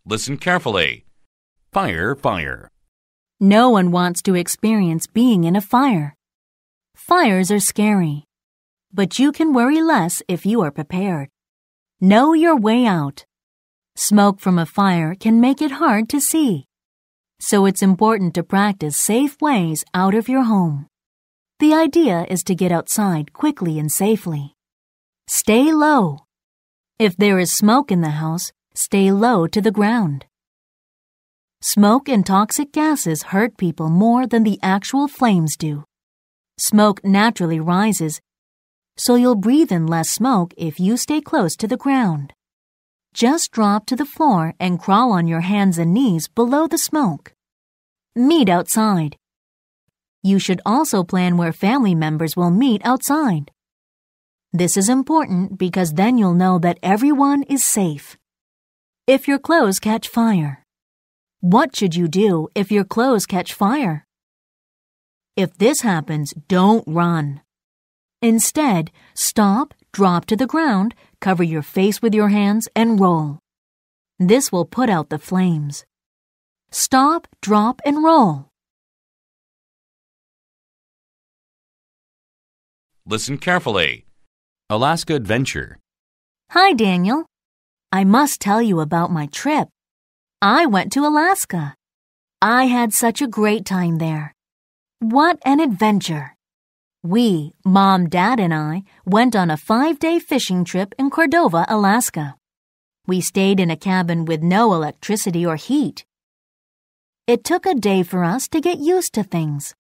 Listen carefully. Fire, fire. No one wants to experience being in a fire. Fires are scary, but you can worry less if you are prepared. Know your way out. Smoke from a fire can make it hard to see, so it's important to practice safe ways out of your home. The idea is to get outside quickly and safely. Stay low. If there is smoke in the house, stay low to the ground. Smoke and toxic gases hurt people more than the actual flames do. Smoke naturally rises, so you'll breathe in less smoke if you stay close to the ground. Just drop to the floor and crawl on your hands and knees below the smoke. Meet outside. You should also plan where family members will meet outside. This is important because then you'll know that everyone is safe. If your clothes catch fire. What should you do if your clothes catch fire? If this happens, don't run. Instead, stop, drop to the ground, cover your face with your hands, and roll. This will put out the flames. Stop, drop, and roll. Listen carefully. Alaska Adventure. Hi, Daniel. I must tell you about my trip. I went to Alaska. I had such a great time there. What an adventure! We, Mom, Dad, and I, went on a 5-day fishing trip in Cordova, Alaska. We stayed in a cabin with no electricity or heat. It took a day for us to get used to things.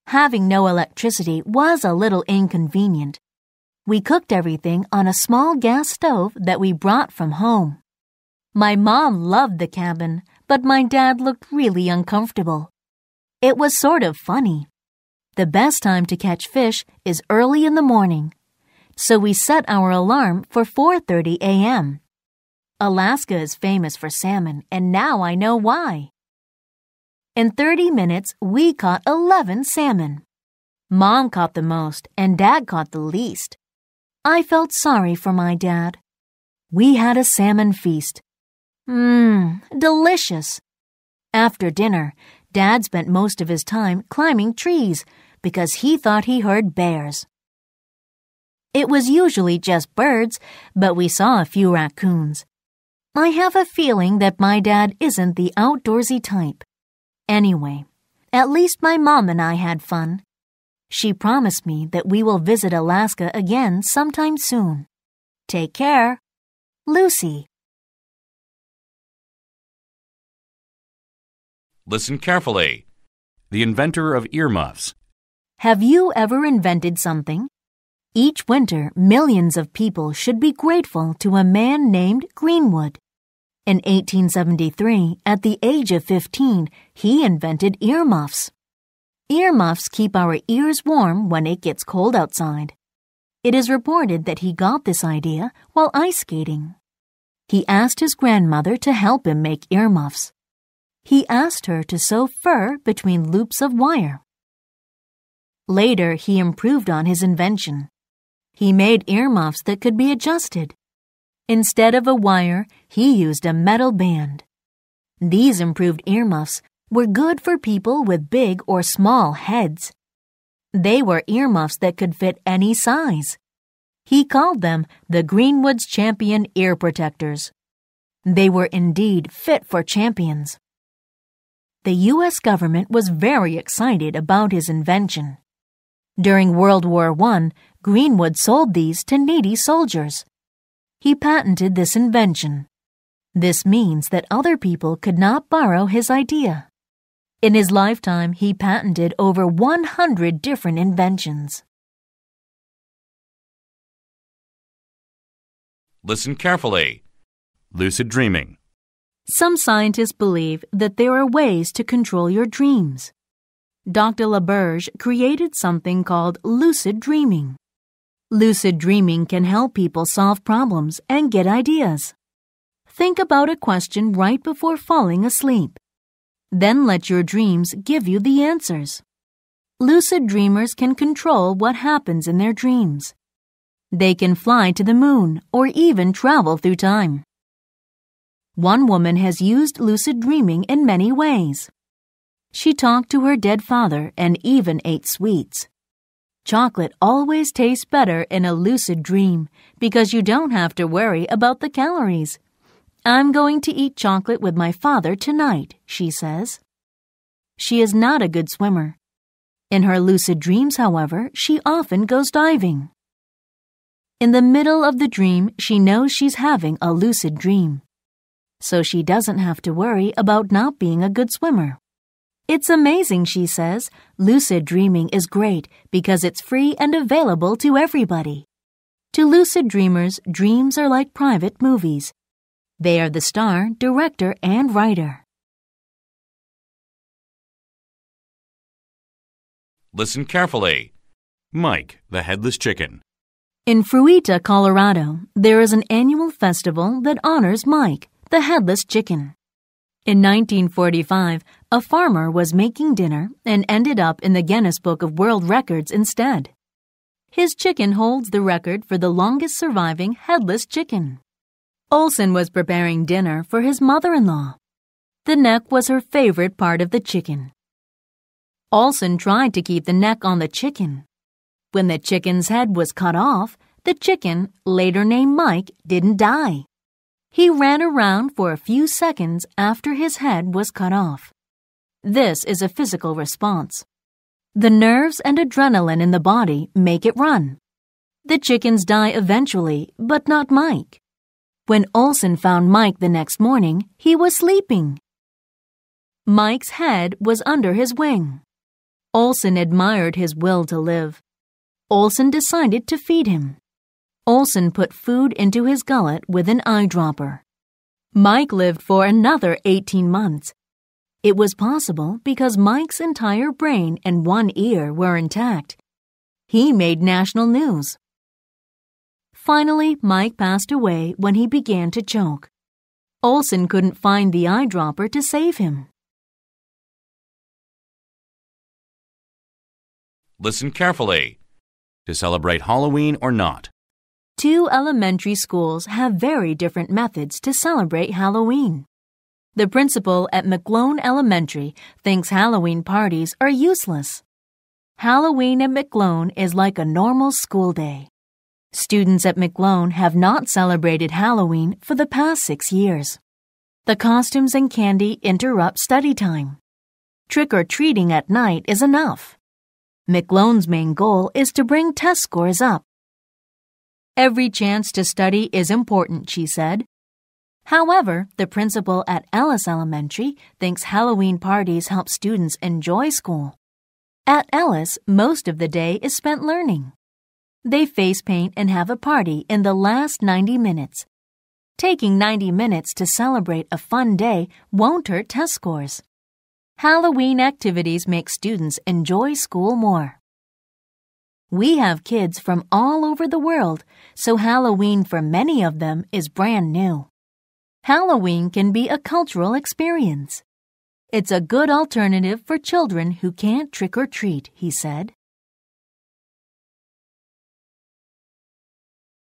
Having no electricity was a little inconvenient. We cooked everything on a small gas stove that we brought from home. My mom loved the cabin, but my dad looked really uncomfortable. It was sort of funny. The best time to catch fish is early in the morning, so we set our alarm for 4:30 a.m. Alaska is famous for salmon, and now I know why. In 30 minutes, we caught 11 salmon. Mom caught the most, and Dad caught the least. I felt sorry for my dad. We had a salmon feast. Delicious. After dinner, Dad spent most of his time climbing trees because he thought he heard bears. It was usually just birds, but we saw a few raccoons. I have a feeling that my dad isn't the outdoorsy type. Anyway, at least my mom and I had fun. She promised me that we will visit Alaska again sometime soon. Take care. Lucy. Listen carefully. The inventor of earmuffs. Have you ever invented something? Each winter, millions of people should be grateful to a man named Greenwood. In 1873, at the age of 15, he invented earmuffs. Earmuffs keep our ears warm when it gets cold outside. It is reported that he got this idea while ice skating. He asked his grandmother to help him make earmuffs. He asked her to sew fur between loops of wire. Later, he improved on his invention. He made earmuffs that could be adjusted. Instead of a wire, he used a metal band. These improved earmuffs were good for people with big or small heads. They were earmuffs that could fit any size. He called them the Greenwood's Champion Ear Protectors. They were indeed fit for champions. The U.S. government was very excited about his invention. During World War I, Greenwood sold these to needy soldiers. He patented this invention. This means that other people could not borrow his idea. In his lifetime, he patented over 100 different inventions. Listen carefully. Lucid Dreaming. Some scientists believe that there are ways to control your dreams. Dr. LaBerge created something called Lucid Dreaming. Lucid dreaming can help people solve problems and get ideas. Think about a question right before falling asleep. Then let your dreams give you the answers. Lucid dreamers can control what happens in their dreams. They can fly to the moon or even travel through time. One woman has used lucid dreaming in many ways. She talked to her dead father and even ate sweets. Chocolate always tastes better in a lucid dream because you don't have to worry about the calories. I'm going to eat chocolate with my father tonight, she says. She is not a good swimmer. In her lucid dreams, however, she often goes diving. In the middle of the dream, she knows she's having a lucid dream. So she doesn't have to worry about not being a good swimmer. It's amazing, she says. Lucid dreaming is great because it's free and available to everybody. To lucid dreamers, dreams are like private movies. They are the star, director, and writer. Listen carefully. Mike, the headless chicken. In Fruita, Colorado, there is an annual festival that honors Mike, the headless chicken. In 1945, a farmer was making dinner and ended up in the Guinness Book of World Records instead. His chicken holds the record for the longest surviving headless chicken. Olson was preparing dinner for his mother-in-law. The neck was her favorite part of the chicken. Olson tried to keep the neck on the chicken. When the chicken's head was cut off, the chicken, later named Mike, didn't die. He ran around for a few seconds after his head was cut off. This is a physical response. The nerves and adrenaline in the body make it run. The chickens die eventually, but not Mike. When Olson found Mike the next morning, he was sleeping. Mike's head was under his wing. Olson admired his will to live. Olson decided to feed him. Olson put food into his gullet with an eyedropper. Mike lived for another 18 months. It was possible because Mike's entire brain and one ear were intact. He made national news. Finally, Mike passed away when he began to choke. Olson couldn't find the eyedropper to save him. Listen carefully. To celebrate Halloween or not. Two elementary schools have very different methods to celebrate Halloween. The principal at McLone Elementary thinks Halloween parties are useless. Halloween at McLone is like a normal school day. Students at McLone have not celebrated Halloween for the past 6 years. The costumes and candy interrupt study time. Trick-or-treating at night is enough. McLone's main goal is to bring test scores up. Every chance to study is important, she said. However, the principal at Ellis Elementary thinks Halloween parties help students enjoy school. At Ellis, most of the day is spent learning. They face paint and have a party in the last 90 minutes. Taking 90 minutes to celebrate a fun day won't hurt test scores. Halloween activities make students enjoy school more. We have kids from all over the world, so Halloween for many of them is brand new. Halloween can be a cultural experience. It's a good alternative for children who can't trick or treat, he said.